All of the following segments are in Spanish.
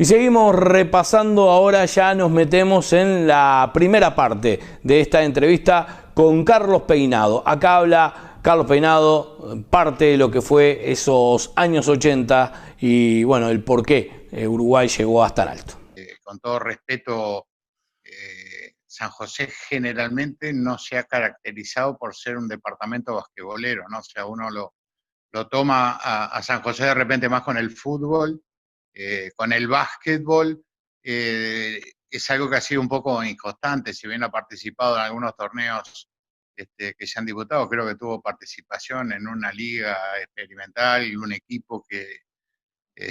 Y seguimos repasando, ahora ya nos metemos en la primera parte de esta entrevista con Carlos Peinado. Acá habla Carlos Peinado, parte de lo que fue esos años 80 y bueno, el por qué Uruguay llegó hasta tan alto. Con todo respeto, San José generalmente no se ha caracterizado por ser un departamento basquetbolero, ¿no? O sea, uno lo toma a San José de repente más con el fútbol, con el básquetbol. Es algo que ha sido un poco inconstante, si bien ha participado en algunos torneos que se han disputado, creo que tuvo participación en una liga experimental y un equipo que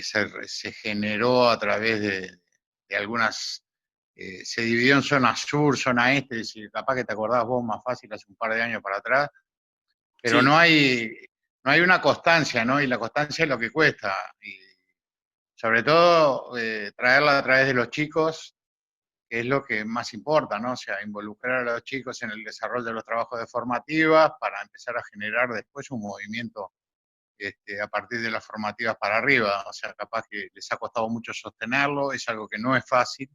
se generó a través de algunas, se dividió en zona sur, zona este, si capaz que te acordás vos más fácil hace un par de años para atrás, pero Sí. no hay una constancia, ¿no? Y la constancia es lo que cuesta. Y sobre todo traerla a través de los chicos, que es lo que más importa, ¿no? O sea, involucrar a los chicos en el desarrollo de los trabajos de formativas para empezar a generar después un movimiento a partir de las formativas para arriba. O sea, capaz que les ha costado mucho sostenerlo, es algo que no es fácil.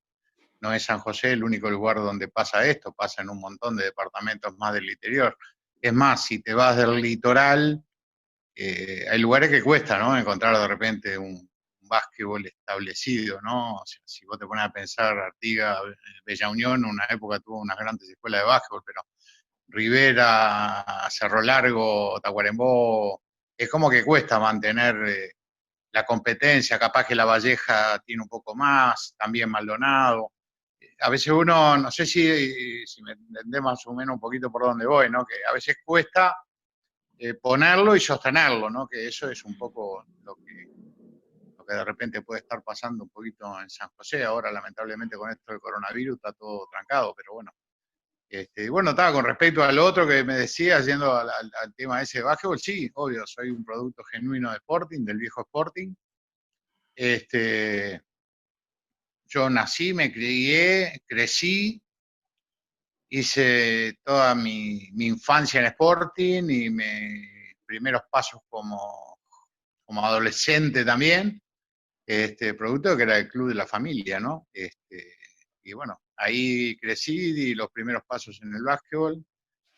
No es San José el único lugar donde pasa esto, pasa en un montón de departamentos más del interior. Es más, si te vas del litoral, hay lugares que cuesta, ¿no? Encontrar de repente un básquetbol establecido, ¿no? O sea, si vos te pones a pensar, Artigas, Bella Unión, en una época tuvo unas grandes escuelas de básquetbol, pero Rivera, Cerro Largo, Tacuarembó, es como que cuesta mantener la competencia, capaz que La Valleja tiene un poco más, también Maldonado. A veces uno, no sé si me entendés más o menos un poquito por dónde voy, ¿no? Que a veces cuesta ponerlo y sostenerlo, ¿no? Que eso es un poco lo que de repente puede estar pasando un poquito en San José. Ahora, lamentablemente, con esto del coronavirus está todo trancado, pero bueno. Bueno, estaba con respecto al otro que me decía, yendo al tema ese de básquetbol, sí, obvio, soy un producto genuino de Sporting, del viejo Sporting. Este, yo nací, me crié, crecí, hice toda mi infancia en Sporting y mis primeros pasos como adolescente también, producto que era el club de la familia, ¿no? Y bueno, ahí crecí, di los primeros pasos en el básquetbol,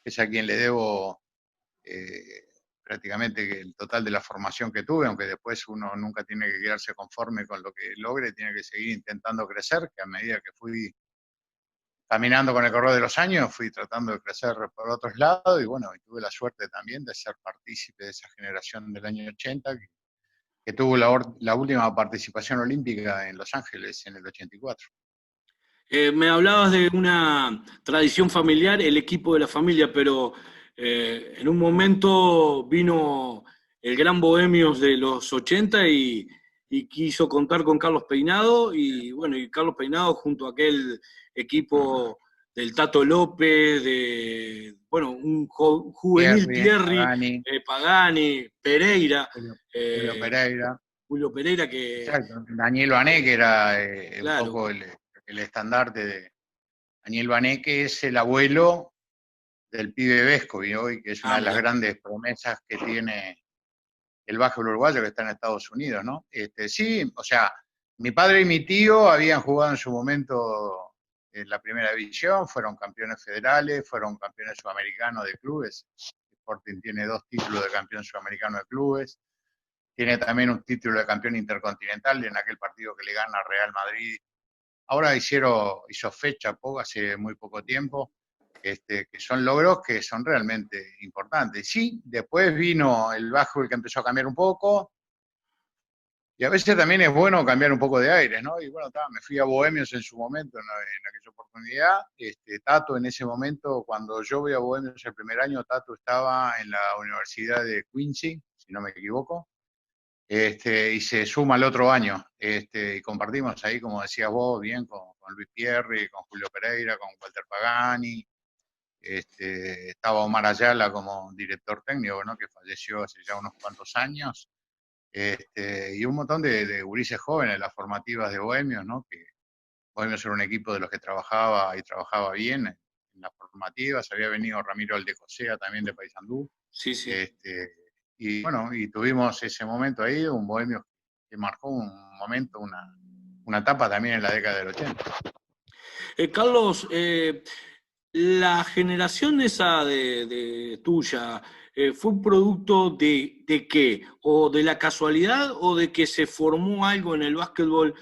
que es a quien le debo eh, prácticamente el total de la formación que tuve, aunque después uno nunca tiene que quedarse conforme con lo que logre, tiene que seguir intentando crecer, que a medida que fui caminando con el correr de los años, fui tratando de crecer por otros lados y bueno, y tuve la suerte también de ser partícipe de esa generación del año 80 que tuvo la última participación olímpica en Los Ángeles en el 84. Me hablabas de una tradición familiar, el equipo de la familia, pero en un momento vino el gran Bohemios de los 80 y quiso contar con Carlos Peinado y bueno, y Carlos Peinado junto a aquel equipo del Tato López, de bueno, un juvenil Thierry, Thierry, Pagani, Pagani, Pereira, Julio eh, Pereira. Julio Pereira que, Exacto. Daniel Bané, que era un claro, poco el estandarte de Daniel Bané, que es el abuelo del pibe Vescovi hoy, que es una ah, de las mirá. grandes promesas que tiene el básquetbol uruguayo que está en Estados Unidos, ¿no? Sí, o sea, mi padre y mi tío habían jugado en su momento en la primera división, fueron campeones federales, fueron campeones sudamericanos de clubes. Sporting tiene 2 títulos de campeón sudamericano de clubes, tiene también un título de campeón intercontinental en aquel partido que le gana a Real Madrid. Ahora hizo fecha hace muy poco tiempo, que son logros que son realmente importantes. Sí, después vino el básquetbol que empezó a cambiar un poco, y a veces también es bueno cambiar un poco de aire, ¿no? Y bueno, me fui a Bohemios en su momento, en aquella oportunidad. Tato en ese momento, cuando yo voy a Bohemios el primer año, Tato estaba en la Universidad de Quincy, si no me equivoco, y se suma el otro año. Y compartimos ahí, como decías vos, bien con Luis Pierri, con Julio Pereira, con Walter Pagani. Estaba Omar Ayala como director técnico, ¿no? Que falleció hace ya unos cuantos años. Y un montón de gurises jóvenes, las formativas de Bohemios, ¿no? Que Bohemios era un equipo de los que trabajaba y trabajaba bien en las formativas. Había venido Ramiro Aldecosea también de Paysandú. Sí, sí. Este, y bueno, y tuvimos ese momento ahí, un Bohemio que marcó un momento, una etapa también en la década del 80. Carlos, la generación esa de tuya, ¿fue un producto de qué? ¿O de la casualidad o de que se formó algo en el básquetbol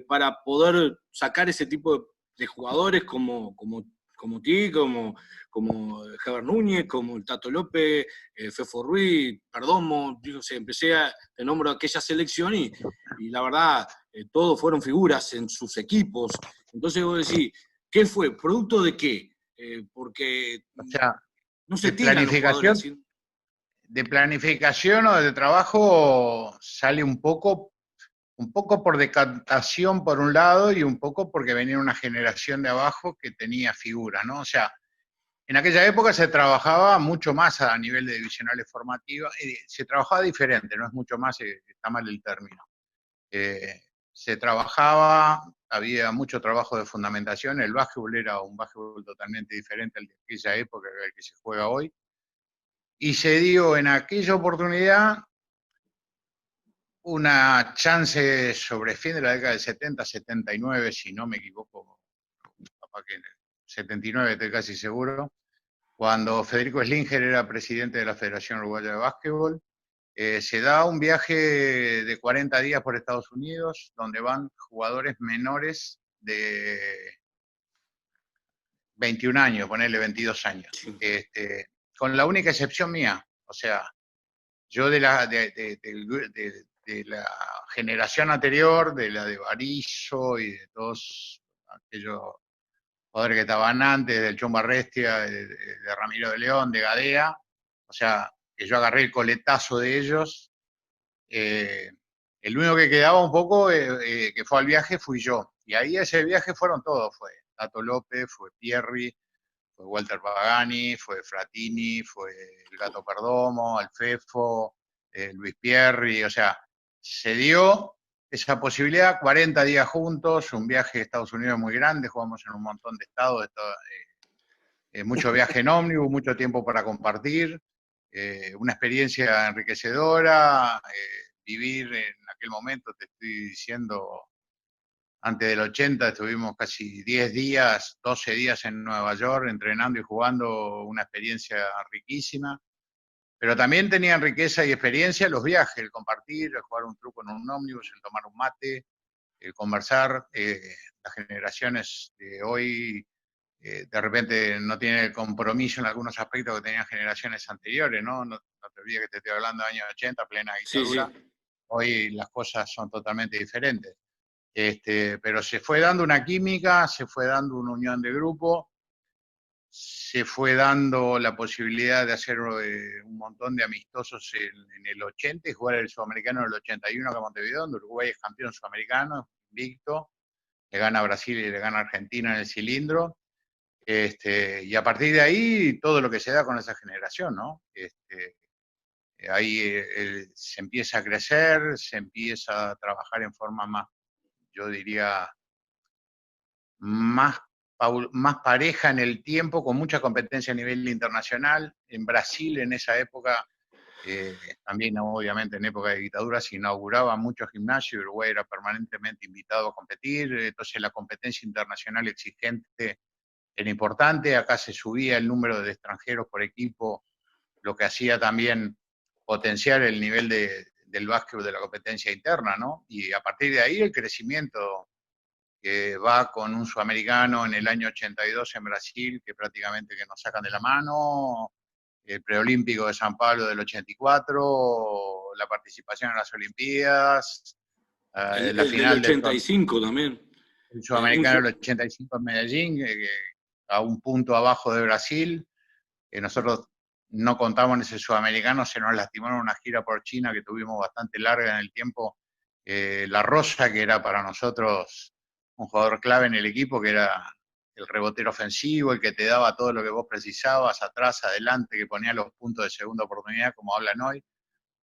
para poder sacar ese tipo de jugadores como ti, como Javier Núñez, como el Tato López, Fefo Ruiz, Perdomo? Yo sé, te nombro aquella selección y la verdad, todos fueron figuras en sus equipos. Entonces vos decís, ¿qué fue? ¿Producto de qué? Porque O sea, no se de tiran los jugadores planificación, así. de planificación o de trabajo sale un poco por decantación por un lado y un poco porque venía una generación de abajo que tenía figuras, ¿no? O sea, en aquella época se trabajaba mucho más a nivel de divisionales formativas, se trabajaba diferente, no es mucho más, está mal el término. Se trabajaba, había mucho trabajo de fundamentación, el básquetbol era un básquetbol totalmente diferente al de aquella época al que se juega hoy, y se dio en aquella oportunidad una chance sobre fin de la década del 70, 79, si no me equivoco, capaz que en el 79 estoy casi seguro, cuando Federico Slinger era presidente de la Federación Uruguaya de Básquetbol. Se da un viaje de 40 días por Estados Unidos, donde van jugadores menores de 21 años, ponerle 22 años, Sí. con la única excepción mía. O sea, yo de la generación anterior, de la de Barizo y de todos aquellos jugadores que estaban antes, del Chon Barrestia, de Ramiro de León, de Gadea, o sea, que yo agarré el coletazo de ellos. El único que quedaba un poco, que fue al viaje, fui yo. Y ahí ese viaje fueron todos, fue Tato López, fue Pierri, fue Walter Pagani, fue Fratini, fue el Gato Perdomo, Alfefo, Luis Pierri, o sea, se dio esa posibilidad, 40 días juntos, un viaje a Estados Unidos muy grande, jugamos en un montón de estados, mucho viaje en ómnibus, mucho tiempo para compartir, una experiencia enriquecedora, vivir en aquel momento, te estoy diciendo, antes del 80 estuvimos casi 10 días, 12 días en Nueva York entrenando y jugando, una experiencia riquísima, pero también tenían riqueza y experiencia los viajes, el compartir, el jugar un truco en un ómnibus, el tomar un mate, el conversar. Las generaciones de hoy de repente no tienen el compromiso en algunos aspectos que tenían generaciones anteriores, ¿no? No te olvides que te estoy hablando de años 80, plena Sí, sí. dictadura. Hoy las cosas son totalmente diferentes. Pero se fue dando una química, se fue dando una unión de grupo, se fue dando la posibilidad de hacer un montón de amistosos en el 80 y jugar el Sudamericano en el 81 acá en Montevideo, donde Uruguay es campeón sudamericano, invicto, le gana a Brasil y le gana a Argentina en el cilindro. Y a partir de ahí, todo lo que se da con esa generación, ¿no? Ahí se empieza a crecer, se empieza a trabajar en forma más, yo diría, más, más pareja en el tiempo, con mucha competencia a nivel internacional. En Brasil, en esa época, también obviamente en época de dictadura, se inauguraba muchos gimnasios, Uruguay era permanentemente invitado a competir, entonces la competencia internacional exigente era importante, acá se subía el número de extranjeros por equipo, lo que hacía también potenciar el nivel del básquetbol de la competencia interna, ¿no? Y a partir de ahí el crecimiento que va con un sudamericano en el año 82 en Brasil, que prácticamente que nos sacan de la mano, el preolímpico de San Pablo del 84, la participación en las Olimpiadas, la El del final del 85 también. sudamericano del 85 en Medellín, a un punto abajo de Brasil. Nosotros no contamos en ese sudamericano, se nos lastimó en una gira por China que tuvimos bastante larga en el tiempo. La Rosa, que era para nosotros un jugador clave en el equipo, que era el rebotero ofensivo, el que te daba todo lo que vos precisabas, atrás, adelante, que ponía los puntos de segunda oportunidad, como hablan hoy.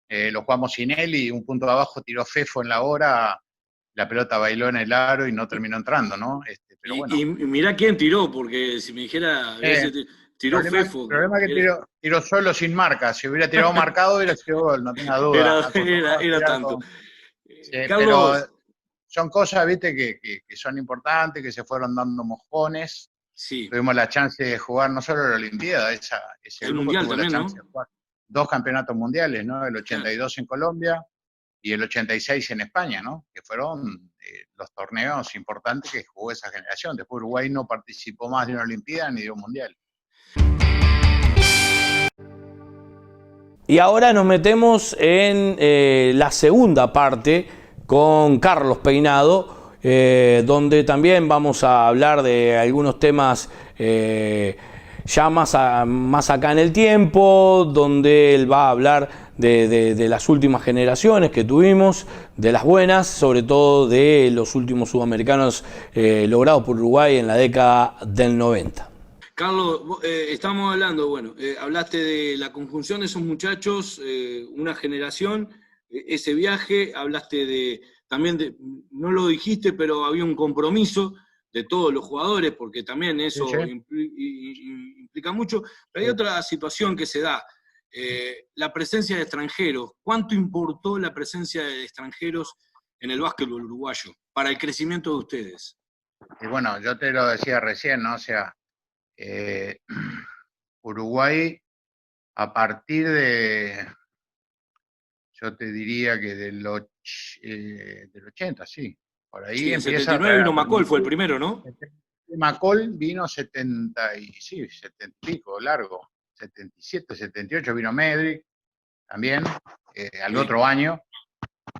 Lo jugamos sin él y un punto de abajo tiró Fefo en la hora, la pelota bailó en el aro y no terminó entrando, ¿no? Pero bueno. Y mirá quién tiró, porque si me dijera, tiró Fefo. Problema que tiró solo sin marca. Si hubiera tirado marcado hubiera sido gol, no tenga duda. Era tanto. Sí, pero Carlos, son cosas, viste, que son importantes, que se fueron dando mojones. Sí, Tuvimos la chance de jugar no solo la Olimpiada, ese el grupo Mundial tuvo la también, chance ¿no? de jugar 2 campeonatos mundiales, ¿no? El Claro. 82 en Colombia y el 86 en España, ¿no? Que fueron los torneos importantes que jugó esa generación. Después Uruguay no participó más de una Olimpiada ni de un Mundial. Y ahora nos metemos en la segunda parte con Carlos Peinado, donde también vamos a hablar de algunos temas ya más acá en el tiempo, donde él va a hablar de las últimas generaciones que tuvimos, de las buenas, sobre todo de los últimos sudamericanos logrados por Uruguay en la década del 90. Carlos, estamos hablando, bueno, hablaste de la conjunción de esos muchachos, una generación, ese viaje, hablaste también no lo dijiste, pero había un compromiso de todos los jugadores, porque también eso Sí, sí. implica mucho, pero hay otra situación que se da, la presencia de extranjeros. ¿Cuánto importó la presencia de extranjeros en el básquetbol uruguayo para el crecimiento de ustedes? Y bueno, yo te lo decía recién, ¿no? O sea, eh, Uruguay, a partir yo te diría que del 80, sí, por ahí Sí, en empieza a 79 traer vino a McCall, fue el permitir. primero, ¿no? Macol vino 70 y sí, 70 y pico, largo, 77, 78 vino Medrick también, al Sí. otro año,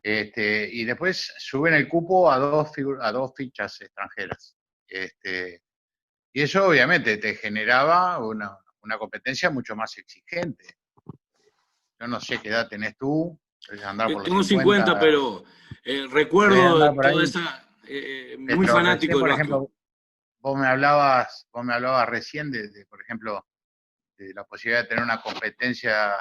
y después suben el cupo a dos fichas extranjeras. Y eso obviamente te generaba una competencia mucho más exigente. Yo no sé qué edad tenés tú, debes andar por los Tengo 50, 50, pero debes recuerdo andar por toda ahí, esa, muy pero fanático recién, del por básquet. ejemplo, vos me hablabas recién por ejemplo, de la posibilidad de tener una competencia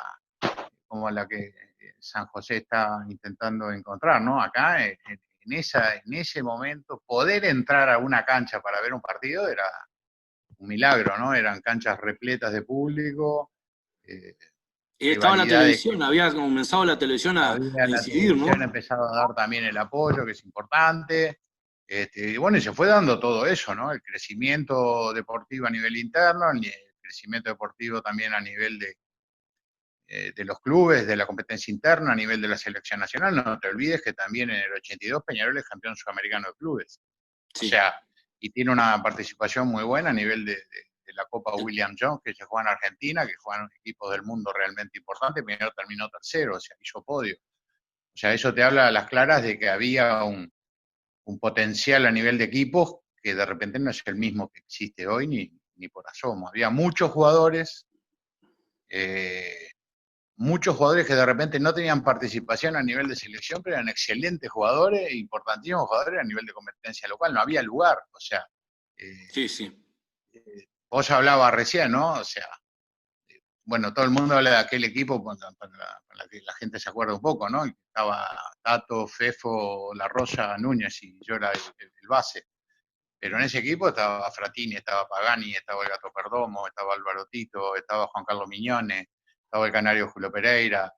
como la que San José está intentando encontrar, ¿no? Acá, en ese momento, poder entrar a una cancha para ver un partido era un milagro, ¿no? Eran canchas repletas de público, eh, Estaba la rivalidades televisión, había comenzado la televisión a había, la incidir, ¿no? televisión empezado a dar también el apoyo, que es importante. Y bueno, y se fue dando todo eso, ¿no? El crecimiento deportivo a nivel interno, el crecimiento deportivo también a nivel de los clubes, de la competencia interna, a nivel de la selección nacional. No te olvides que también en el 82 Peñarol es campeón sudamericano de clubes. O Sí. sea, y tiene una participación muy buena a nivel de la Copa William Jones, que se juega en Argentina, que juegan equipos del mundo realmente importantes. Peñarol terminó tercero, o sea, hizo podio. O sea, eso te habla a las claras de que había un potencial a nivel de equipos que de repente no es el mismo que existe hoy ni por asomo. Había eh, muchos jugadores que de repente no tenían participación a nivel de selección, pero eran excelentes jugadores, importantísimos jugadores a nivel de competencia local. No había lugar. O sea, eh, Sí, sí. vos hablabas recién, ¿no? O sea, bueno, todo el mundo habla de aquel equipo para que la gente se acuerda un poco, ¿no? Estaba Tato, Fefo, La Rosa, Núñez y yo era el base. Pero en ese equipo estaba Fratini, estaba Pagani, estaba el Gato Perdomo, estaba Álvaro Tito, estaba Juan Carlos Miñone, estaba el canario Julio Pereira.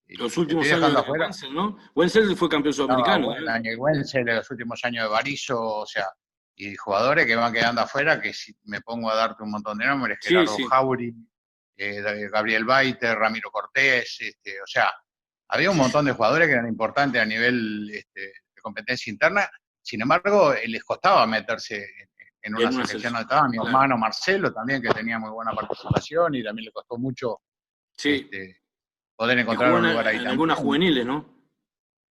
Los Y te estoy últimos años dejando de afuera. Wenzel, ¿no? Wenzel fue campeón Estaba sudamericano, ¿eh? Daniel Wenzel en los últimos años de Barizo, o sea, y jugadores que van quedando afuera, que si me pongo a darte un montón de nombres, Sí, Gerardo sí. Jauri, Gabriel Baiter, Ramiro Cortés, o sea, había un montón de jugadores que eran importantes a nivel de competencia interna, sin embargo, les costaba meterse en una En una selección selección. donde estaba mi Claro. hermano Marcelo también, que tenía muy buena participación y también le costó mucho Sí. este, poder Que encontrar jugó un lugar ahí en algunas también. juveniles, ¿no?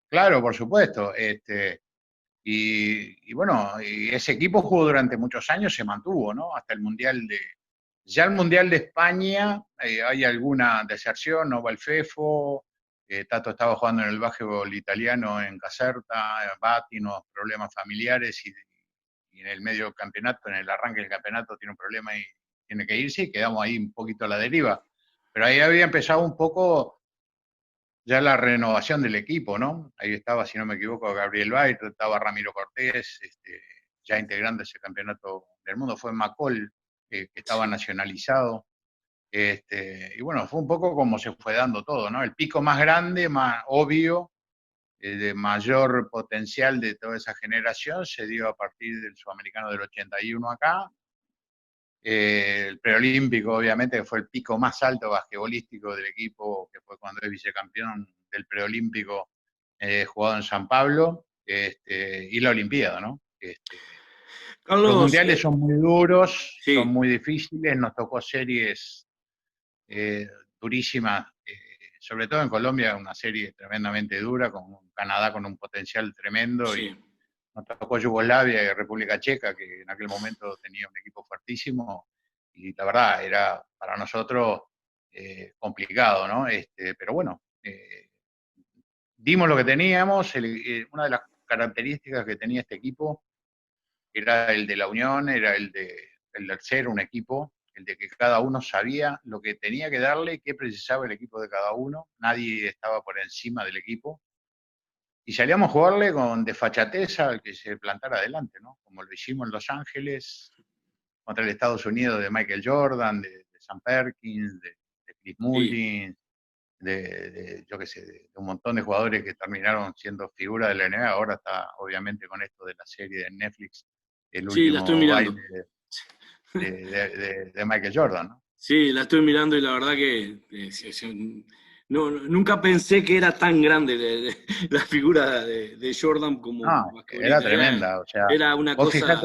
Claro, por supuesto. Y bueno, y ese equipo jugó durante muchos años, se mantuvo, ¿no? Hasta el Mundial Ya el Mundial de España, hay alguna deserción, no va el FEFO, Tato estaba jugando en el básquetbol italiano en Caserta, Bati, unos problemas familiares y en el medio campeonato, en el arranque del campeonato tiene un problema y tiene que irse y quedamos ahí un poquito a la deriva. Pero ahí había empezado un poco ya la renovación del equipo, ¿no? Ahí estaba, si no me equivoco, Gabriel Bait, estaba Ramiro Cortés, ya integrando ese campeonato del mundo, fue McCall, que estaba Sí. nacionalizado. Y bueno, fue un poco como se fue dando todo, ¿no? El pico más grande, más obvio, de mayor potencial de toda esa generación se dio a partir del Sudamericano del 81 acá. El preolímpico, obviamente, que fue el pico más alto basquetbolístico del equipo, que fue cuando es vicecampeón del preolímpico jugado en San Pablo, y la Olimpiada, ¿no? Carlos, los mundiales son muy duros, sí. son muy difíciles, nos tocó series durísimas, sobre todo en Colombia, una serie tremendamente dura, con Canadá con un potencial tremendo, Sí. y nos tocó Yugoslavia y República Checa, que en aquel momento tenía un equipo fuertísimo, y la verdad era para nosotros complicado, ¿no? Pero bueno, dimos lo que teníamos. Una de las características que tenía este equipo era el de la unión, era el de ser un equipo, el de que cada uno sabía lo que tenía que darle, qué precisaba el equipo de cada uno, nadie estaba por encima del equipo, y salíamos a jugarle con desfachatez al que se plantara adelante, ¿no? Como lo hicimos en Los Ángeles, contra el Estados Unidos de Michael Jordan, de Sam Perkins, de Chris Mullin, yo qué sé, de un montón de jugadores que terminaron siendo figuras de la NBA. Ahora está, obviamente, con esto de la serie de Netflix, el Sí, la estoy último mirando. baile de Michael Jordan, ¿no? Sí, la estoy mirando y la verdad que nunca pensé que era tan grande la figura de Jordan como No, era basquetbolista. tremenda, o sea, Era una vos cosa.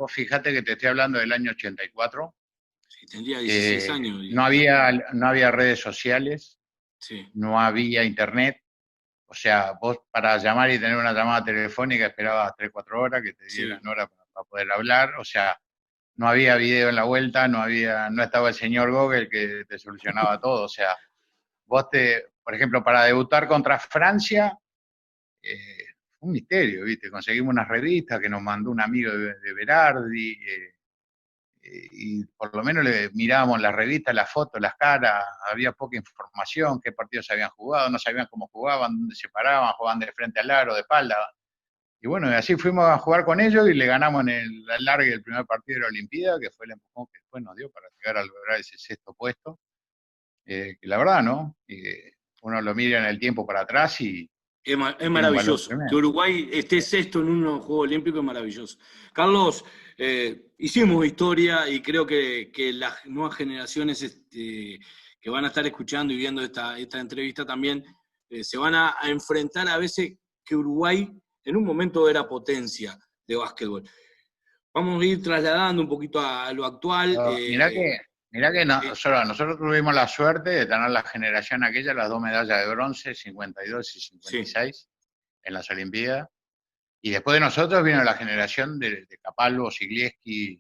fíjate que te estoy hablando del año 84. Sí, tendría 16 años. No había redes sociales, Sí. no había internet. O sea, vos para llamar y tener una llamada telefónica esperabas 3, 4 horas que te dieran hora para poder hablar. O sea, no había video en la vuelta, no estaba el señor Google que te solucionaba todo. O sea, por ejemplo, para debutar contra Francia, fue un misterio, ¿viste? Conseguimos unas revistas que nos mandó un amigo de Berardi, y por lo menos le mirábamos las revistas, las fotos, las caras, había poca información, qué partidos habían jugado, no sabían cómo jugaban, dónde se paraban, jugaban de frente al aro, de espalda. Y bueno, así fuimos a jugar con ellos y le ganamos en el alargue del primer partido de la Olimpiada, que fue el empujón que después nos dio para llegar a lograr ese sexto puesto. Que la verdad, ¿no? Uno lo mira en el tiempo para atrás y Es tiene un valor maravilloso. tremendo. Que Uruguay esté sexto en un Juego Olímpico es maravilloso. Carlos, hicimos historia y creo que las nuevas generaciones que van a estar escuchando y viendo esta entrevista también se van a enfrentar a veces que Uruguay en un momento era potencia de básquetbol. Vamos a ir trasladando un poquito a lo actual. Mirá que nosotros tuvimos la suerte de tener la generación aquella, las 2 medallas de bronce, 52 y 56, en las Olimpiadas. Y después de nosotros vino la generación de Capalvo, Siglieski,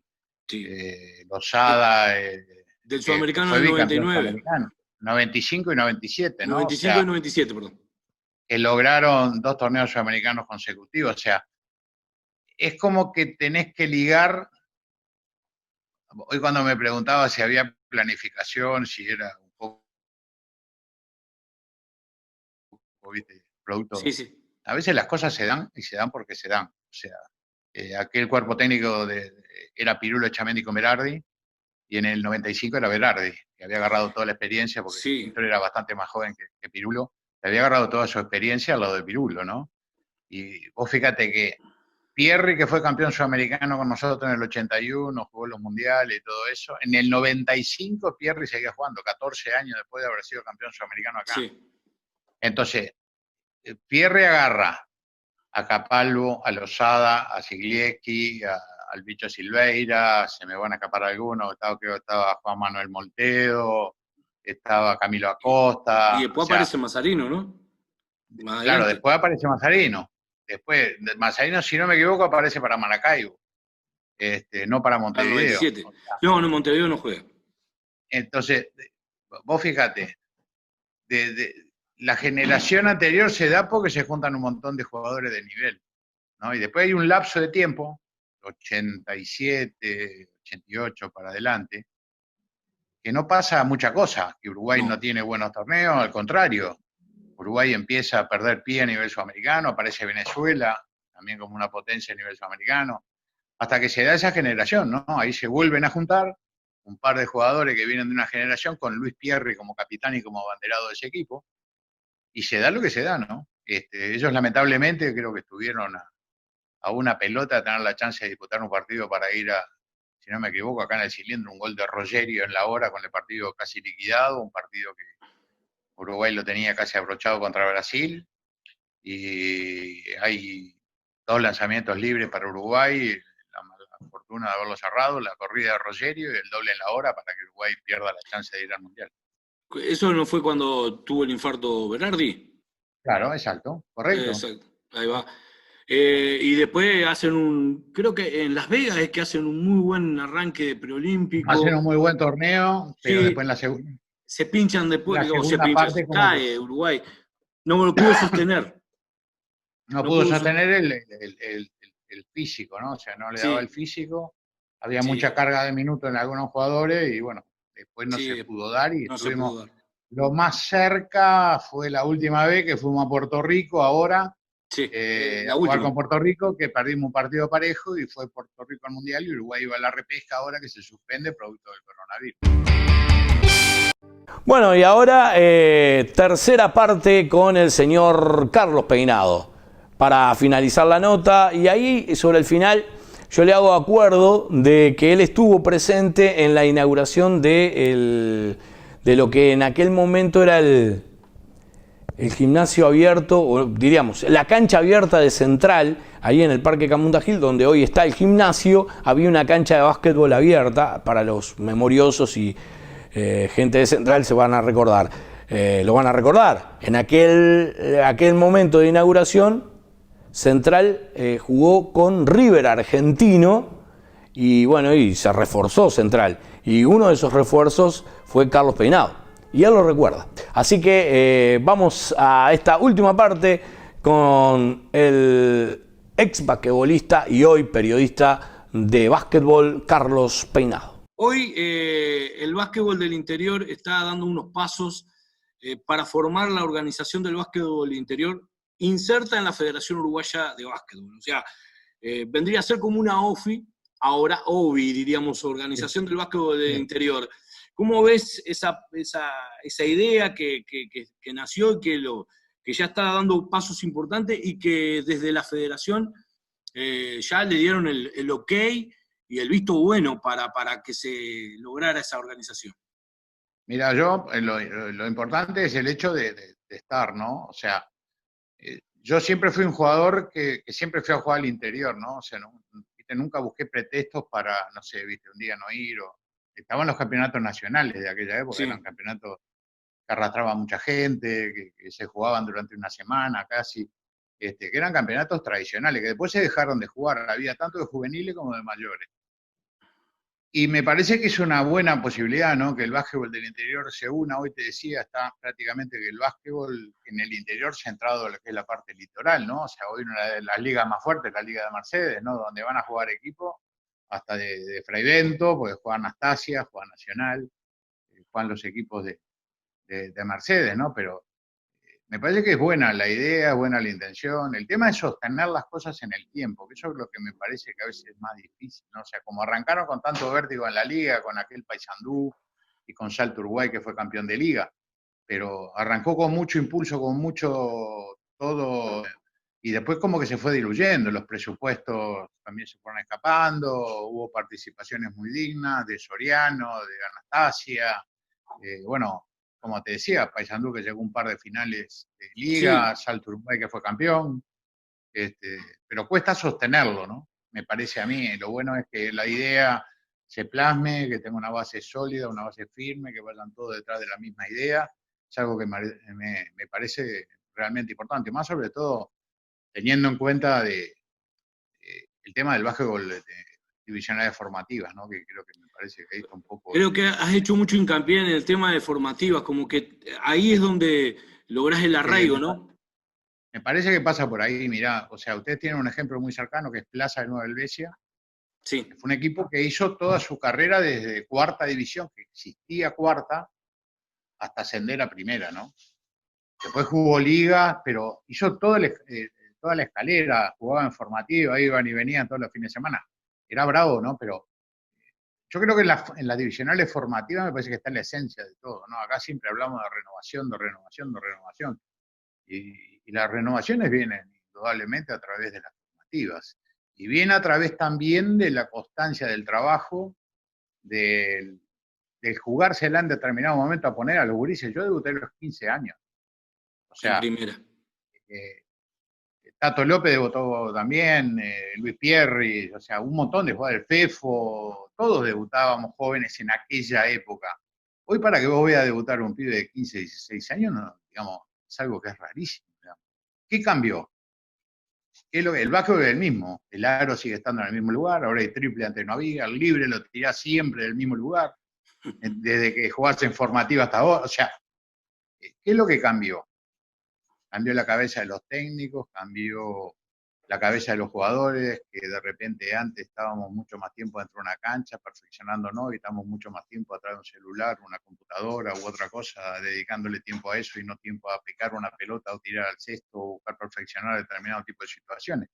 Lozada. Del Sudamericano del del 99. 95 y 97, ¿no? 95 o sea, y 97, perdón. Que lograron 2 torneos sudamericanos consecutivos. O sea, es como que tenés que ligar. Hoy cuando me preguntaba si había planificación, si era un poco, ¿viste? Producto. Sí. A veces las cosas se dan y se dan porque se dan. O sea, aquel cuerpo técnico era Pirulo, Echamendi con Berardi, y en el 95 era Berardi, que había agarrado toda la experiencia, porque Pintor era bastante más joven que Pirulo, le había agarrado toda su experiencia al lado de Pirulo, ¿no? Y vos fíjate que Pierri, que fue campeón sudamericano con nosotros en el 81, jugó los mundiales y todo eso. En el 95 Pierri seguía jugando, 14 años después de haber sido campeón sudamericano acá. Sí. Entonces, Pierri agarra a Capalvo, a Lozada, a Siglieski, al Bicho Silveira, se me van a escapar algunos, estaba Juan Manuel Moltedo, estaba Camilo Acosta. Y después aparece Mazarino, ¿no? Claro, después aparece Mazarino. Después, Mazarino, si no me equivoco, aparece para Maracaibo, no para Montevideo. No, Montevideo no juega. Entonces, vos fíjate, la generación anterior se da porque se juntan un montón de jugadores de nivel, ¿no? Y después hay un lapso de tiempo, 87, 88 para adelante, que no pasa mucha cosa, que Uruguay no tiene buenos torneos, al contrario. Uruguay empieza a perder pie a nivel sudamericano, aparece Venezuela, también como una potencia a nivel sudamericano, hasta que se da esa generación, ¿no? Ahí se vuelven a juntar un par de jugadores que vienen de una generación, con Luis Pierri como capitán y como abanderado de ese equipo, y se da lo que se da, ¿no? Ellos lamentablemente creo que estuvieron a una pelota de tener la chance de disputar un partido para ir a, si no me equivoco, acá en el cilindro, un gol de Rogerio en la hora con el partido casi liquidado, un partido que Uruguay lo tenía casi abrochado contra Brasil, y hay 2 lanzamientos libres para Uruguay, la mala fortuna de haberlo cerrado, la corrida de Rogerio y el doble en la hora para que Uruguay pierda la chance de ir al Mundial. ¿Eso no fue cuando tuvo el infarto Berardi? Claro, exacto, correcto. Exacto, ahí va. Y después creo que en Las Vegas es que hacen un muy buen arranque de preolímpico. Hacen un muy buen torneo, pero Sí, después en la segunda. se pinchan después, La o se segunda pinchan, parte como cae Uruguay. No lo pudo sostener. no No pudo pudo sostener el físico, ¿no? O sea, no le daba el Sí, físico, había sí, mucha carga de minutos en algunos jugadores y bueno, después no se sí, pudo dar y no se pudo estuvimos, dar. lo más cerca fue la última vez que fuimos a Puerto Rico ahora, Sí, a la jugar última. con Puerto Rico, que perdimos un partido parejo y fue Puerto Rico al Mundial y Uruguay iba a la repesca ahora que se suspende producto del coronavirus. Bueno, y ahora tercera parte con el señor Carlos Peinado para finalizar la nota, y ahí sobre el final yo le hago acuerdo de que él estuvo presente en la inauguración de lo que en aquel momento era el gimnasio abierto, o diríamos, la cancha abierta de Central, ahí en el Parque Camunda Gil, donde hoy está el gimnasio, había una cancha de básquetbol abierta para los memoriosos, y gente de Central se van a recordar, lo van a recordar. En aquel momento de inauguración, Central jugó con River Argentino, y bueno, y se reforzó Central, y uno de esos refuerzos fue Carlos Peinado, y él lo recuerda. Así que vamos a esta última parte con el ex basquetbolista y hoy periodista de básquetbol, Carlos Peinado. Hoy el básquetbol del interior está dando unos pasos para formar la organización del básquetbol del interior inserta en la Federación Uruguaya de Básquetbol. O sea, vendría a ser como una OFI, ahora OBI, diríamos, Organización del Básquetbol del Interior. ¿Cómo ves esa idea que nació y que ya está dando pasos importantes y que desde la Federación ya le dieron el ok y el visto bueno para que se lograra esa organización? Mira, yo lo importante es el hecho de estar, ¿no? O sea, yo siempre fui un jugador que siempre fui a jugar al interior, ¿no? O sea, nunca busqué pretextos para, no sé, viste, un día no ir. Estaban los campeonatos nacionales de aquella época, Sí. eran campeonatos que arrastraba mucha gente, que se jugaban durante una semana casi, que eran campeonatos tradicionales, que después se dejaron de jugar, había tanto de juveniles como de mayores. Y me parece que es una buena posibilidad, ¿no? Que el básquetbol del interior se una. Hoy te decía, está prácticamente que el básquetbol en el interior centrado en lo que es la parte litoral, ¿no? O sea, hoy una de las ligas más fuertes es la Liga de Mercedes, ¿no? Donde van a jugar equipos hasta de Fray Bento, porque juega Anastasia, juega Nacional, juegan los equipos de Mercedes, ¿no? Pero me parece que es buena la idea, buena la intención. El tema es sostener las cosas en el tiempo, que eso es lo que me parece que a veces es más difícil, ¿no? O sea, como arrancaron con tanto vértigo en la liga, con aquel Paysandú y con Salto Uruguay que fue campeón de liga, pero arrancó con mucho impulso, con mucho todo, y después como que se fue diluyendo, los presupuestos también se fueron escapando, hubo participaciones muy dignas de Soriano, de Anastasia, bueno, como te decía, Paysandú que llegó a un par de finales de liga, sí. Salto Uruguay que fue campeón, pero cuesta sostenerlo, ¿no? Me parece a mí, lo bueno es que la idea se plasme, que tenga una base sólida, una base firme, que vayan todos detrás de la misma idea, es algo que me parece realmente importante, más sobre todo teniendo en cuenta el tema del básquetbol de divisionales formativas, ¿no? Que creo que me parece que ahí está un poco... Creo que has hecho mucho hincapié en el tema de formativas, como que ahí es donde lográs el arraigo, ¿no? Me parece que pasa por ahí, mirá, o sea, ustedes tienen un ejemplo muy cercano que es Plaza de Nueva Helvecia. Sí. Fue un equipo que hizo toda su carrera desde cuarta división, que existía cuarta, hasta ascender a primera, ¿no? Después jugó ligas, pero hizo toda la escalera, jugaba en formativa, iban y venían todos los fines de semana. Era bravo, ¿no? Pero yo creo que en las divisionales formativas me parece que está en la esencia de todo, ¿no? Acá siempre hablamos de renovación. y las renovaciones vienen indudablemente a través de las formativas. Y viene a través también de la constancia del trabajo, del, del jugársela en determinado momento a poner a los gurises. Yo debuté a los 15 años. O En sea, primera. eh, Tato López debutó también, Luis Pierri, o sea, un montón de jugadores, Fefo, todos debutábamos jóvenes en aquella época. Hoy para que vos veas debutar un pibe de 15, 16 años, no, digamos, es algo que es rarísimo. Digamos. ¿Qué cambió? El básquetbol es el mismo, el aro sigue estando en el mismo lugar, ahora hay triple antes no había, el libre lo tirás siempre del mismo lugar, desde que jugás en formativa hasta ahora, o sea, ¿qué es lo que cambió? Cambió la cabeza de los técnicos, cambió la cabeza de los jugadores, que de repente antes estábamos mucho más tiempo dentro de una cancha perfeccionándonos y estamos mucho más tiempo atrás de un celular, una computadora u otra cosa, dedicándole tiempo a eso y no tiempo a picar una pelota o tirar al cesto o buscar perfeccionar determinado tipo de situaciones.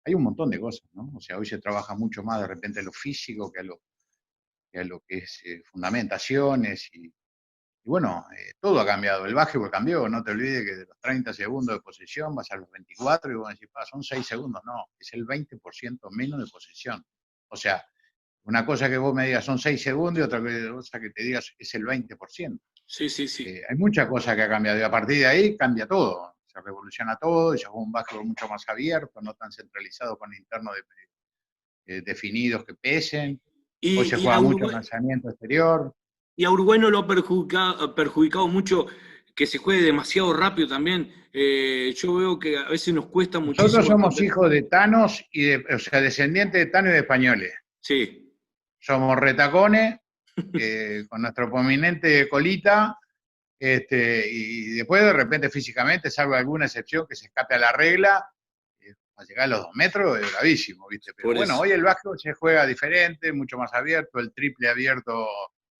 Hay un montón de cosas, ¿no? O sea, hoy se trabaja mucho más de repente a lo físico que a lo que es fundamentaciones y bueno, todo ha cambiado. El básquetbol cambió. No te olvides que de los 30 segundos de posesión vas a los 24 y vos decís, son 6 segundos. No, es el 20% menos de posesión. O sea, una cosa que vos me digas son 6 segundos y otra cosa que te digas es el 20%. Sí, sí, sí. Hay muchas cosas que ha cambiado y a partir de ahí cambia todo. Se revoluciona todo y se juega un básquetbol mucho más abierto, no tan centralizado con internos definidos que pesen. Hoy se Y juega mucho lanzamiento exterior. y a Uruguay no lo ha perjudicado mucho que se juegue demasiado rápido también. Yo veo que a veces nos cuesta Nosotros muchísimo somos entender. hijos de Thanos o sea, descendientes de Thanos y de españoles. Sí, Somos retacones, con nuestro prominente colita, y después de repente físicamente, salvo alguna excepción que se escape a la regla, a llegar a los 2 metros es bravísimo, ¿viste? Pero por bueno, eso. hoy el básquetbol se juega diferente, mucho más abierto, el triple abierto,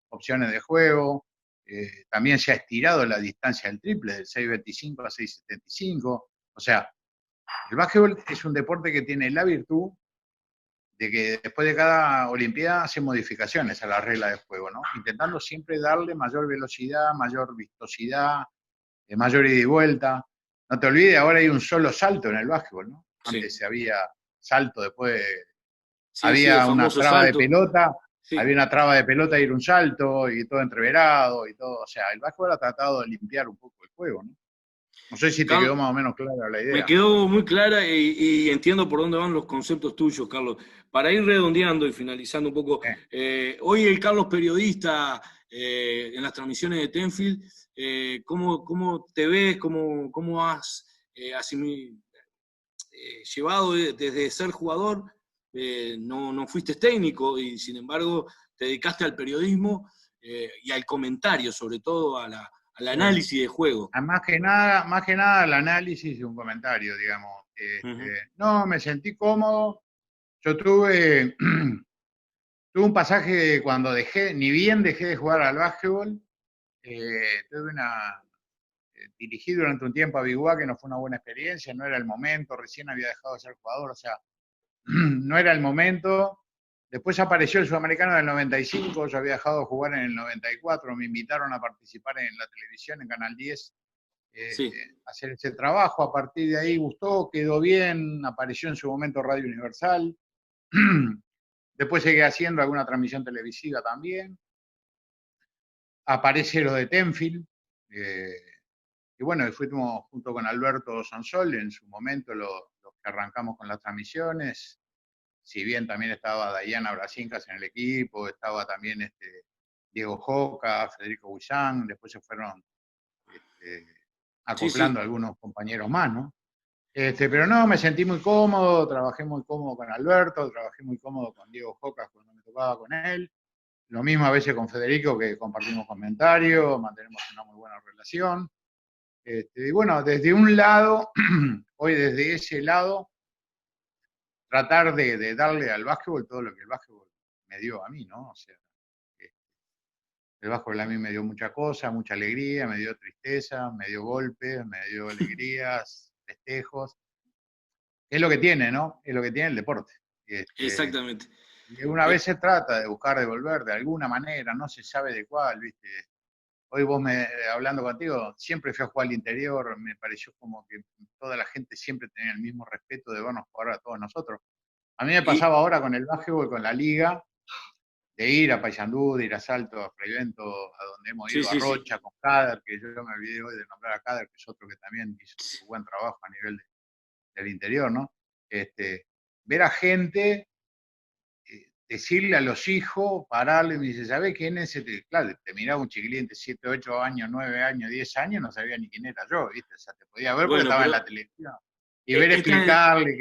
opciones de juego. También se ha estirado la distancia del triple, del 6.25 a 6.75. O sea, el básquetbol es un deporte que tiene la virtud de que después de cada Olimpiada hace modificaciones a la regla de juego, ¿no? Intentando siempre darle mayor velocidad, mayor vistosidad, mayor ida y vuelta. No te olvides, ahora hay un solo salto en el básquetbol, ¿no? Sí, Antes había salto, después sí, sí, el había una famoso traba de salto. pelota, había Sí, una traba de pelota y era un salto, y todo entreverado, y todo. O sea, el básquetbol ha tratado de limpiar un poco el juego, ¿no? No sé si te quedó Carl, más o menos clara la me idea. quedó muy clara y entiendo por dónde van los conceptos tuyos, Carlos. Para ir redondeando y finalizando un poco, hoy el Carlos periodista en las transmisiones de Tenfield, ¿cómo te ves? ¿Cómo has llevado desde ser jugador? No fuiste técnico y sin embargo te dedicaste al periodismo y al comentario, sobre todo al Eh, análisis de juego. Más que nada el análisis y un comentario, digamos. Uh -huh. No, me sentí cómodo. Yo tuve un pasaje cuando ni bien dejé de jugar al básquetbol, tuve dirigí durante un tiempo a Biguá, que no fue una buena experiencia, no era el momento, recién había dejado de ser jugador, o sea, no era el momento. Después apareció el Sudamericano del 95, yo había dejado de jugar en el 94, me invitaron a participar en la televisión, en Canal 10, Sí, hacer ese trabajo. A partir de ahí gustó, quedó bien, apareció en su momento Radio Universal. Después seguí haciendo alguna transmisión televisiva también. Aparece lo de Tenfield. Eh, y bueno, fuimos junto con Alberto Sansol en su momento los que arrancamos con las transmisiones. Si bien también estaba Diana Brasincas en el equipo, estaba también Diego Joca, Federico Huizán, después se fueron sí, acoplando sí. algunos compañeros más, ¿no? Pero no, me sentí muy cómodo, trabajé muy cómodo con Alberto, trabajé muy cómodo con Diego Jocas cuando me tocaba con él. Lo mismo a veces con Federico, que compartimos comentarios, mantenemos una muy buena relación. Y bueno, desde un lado, hoy desde ese lado, tratar de darle al básquetbol todo lo que el básquetbol me dio a mí, ¿no? O sea, el básquetbol a mí me dio mucha cosa, mucha alegría, me dio tristeza, me dio golpes, me dio alegrías, festejos. Es lo que tiene, ¿no? Es lo que tiene el deporte. Exactamente. Y una Eh, vez se trata de buscar devolver de alguna manera, no se sabe de cuál, ¿viste? hoy vos hablando contigo, siempre fui a jugar al interior, me pareció como que toda la gente siempre tenía el mismo respeto de vernos jugar a todos nosotros. A mí me pasaba ahora con el básquetbol, con la liga, de ir a Paysandú, de ir a Salto, a Freivento, a donde hemos ido, a Rocha, con Cader, que yo me olvidé hoy de nombrar a Cader, que es otro que también hizo un buen trabajo a nivel del interior, ¿no? Ver a gente, decirle a los hijos, pararle, y me dice, ¿sabés quién es ese? Claro, te miraba un chiquilín de 7, 8 años, 9 años, 10 años, no sabía ni quién era yo, ¿viste? O sea, te podía ver porque estaba en la televisión. Y ver explicarle,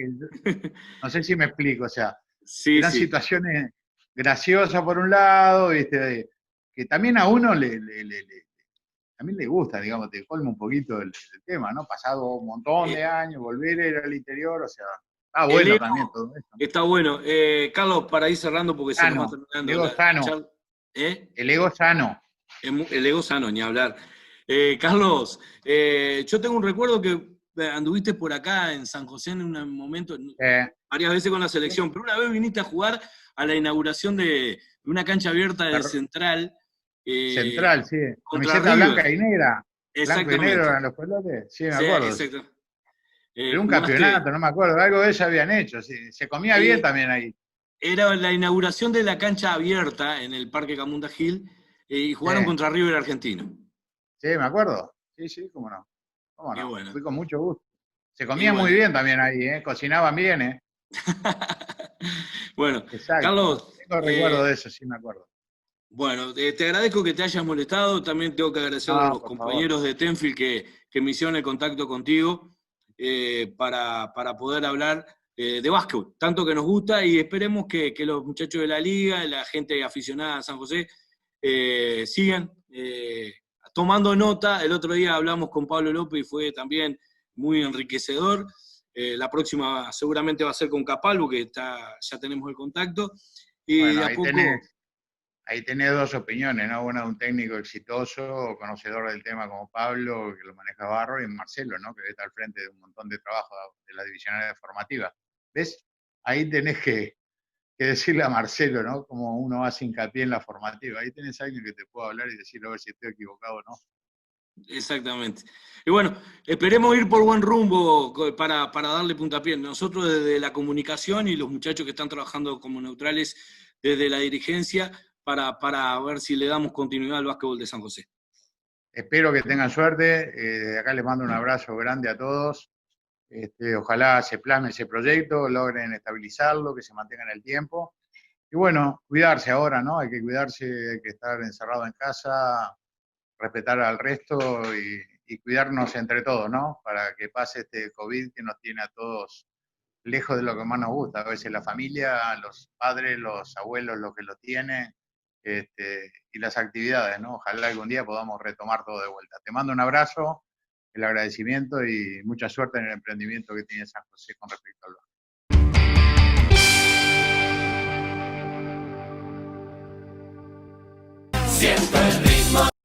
no sé si me explico, o sea, eran situaciones graciosas por un lado, ¿viste? Que también a uno también le gusta, digamos, te colma un poquito el tema, ¿no? Pasado un montón de años, volver a ir al interior, o sea, está bueno ego, también todo esto, ¿no? Está bueno. Carlos, para ir cerrando, porque se nos va terminando. El ego sano. El ego sano. El ego sano, ni hablar. Carlos, yo tengo un recuerdo que anduviste por acá en San José en un momento, varias veces con la selección, pero una vez viniste a jugar a la inauguración de una cancha abierta de Central. Central, sí. Camiseta blanca y negra. Exactamente. Blanco y negro eran los pelotes. Sí, me acuerdo. Exacto. Era un campeonato, no me acuerdo. Algo de eso habían hecho. Sí. Se comía bien también ahí. Era la inauguración de la cancha abierta en el Parque Camunda Gil y jugaron contra River Argentino. Sí, me acuerdo. Sí, cómo no. ¿Cómo no? Bueno. Fui con mucho gusto. Se comía muy bien también ahí, cocinaban bien, Bueno, exacto. Carlos. Tengo recuerdo de eso, sí me acuerdo. Bueno, te agradezco que te hayas molestado. También tengo que agradecer a los compañeros de Tenfield que me hicieron el contacto contigo para poder hablar de básquetbol, tanto que nos gusta, y esperemos que los muchachos de la liga, la gente aficionada a San José, sigan tomando nota. El otro día hablamos con Pablo López y fue también muy enriquecedor. La próxima seguramente va a ser con Capalvo, que ya tenemos el contacto. Y bueno, de a poco... Ahí tenés dos opiniones, ¿no? Una de un técnico exitoso, conocedor del tema como Pablo, que lo maneja Barro, y Marcelo, ¿no? Que está al frente de un montón de trabajo de las divisionales formativas. ¿Ves? Ahí tenés que decirle a Marcelo, ¿no? Como uno hace hincapié en la formativa. Ahí tenés a alguien que te pueda hablar y decirle a ver si estoy equivocado o no. Exactamente. Y bueno, esperemos ir por buen rumbo para darle puntapié. Nosotros desde la comunicación y los muchachos que están trabajando como neutrales desde la dirigencia para ver si le damos continuidad al básquetbol de San José. Espero que tengan suerte. De acá les mando un abrazo grande a todos. Ojalá se plasme ese proyecto, logren estabilizarlo, que se mantenga en el tiempo. Y bueno, cuidarse ahora, ¿no? Hay que cuidarse, hay que estar encerrado en casa, respetar al resto y cuidarnos entre todos, ¿no? Para que pase este COVID que nos tiene a todos lejos de lo que más nos gusta. A veces la familia, los padres, los abuelos, los que lo tienen, y las actividades, ¿no? Ojalá algún día podamos retomar todo de vuelta. Te mando un abrazo, el agradecimiento y mucha suerte en el emprendimiento que tiene San José con respecto al básquet. Siempre